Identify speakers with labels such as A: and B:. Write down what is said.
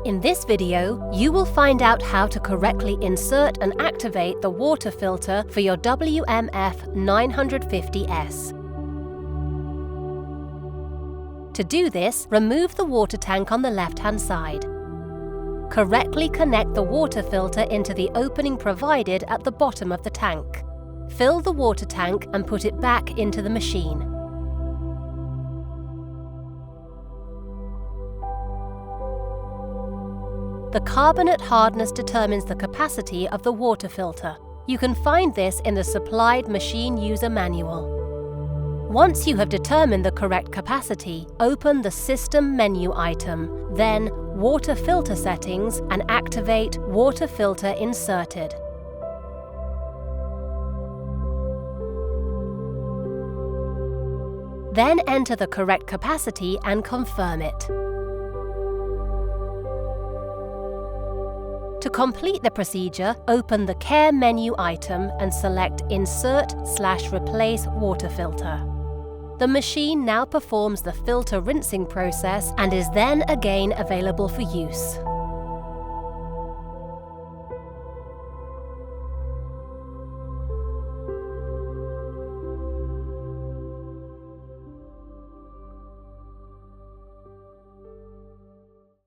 A: In this video, you will find out how to correctly insert and activate the water filter for your WMF950S. To do this, remove the water tank on the left-hand side. Correctly connect the water filter into the opening provided at the bottom of the tank. Fill the water tank and put it back into the machine. The carbonate hardness determines the capacity of the water filter. You can find this in the supplied machine user manual. Once you have determined the correct capacity, open the System menu item, then Water Filter Settings, and activate Water Filter Inserted. Then enter the correct capacity and confirm it. To complete the procedure, open the Care menu item and select Insert/Replace Water Filter. The machine now performs the filter rinsing process and is then again available for use.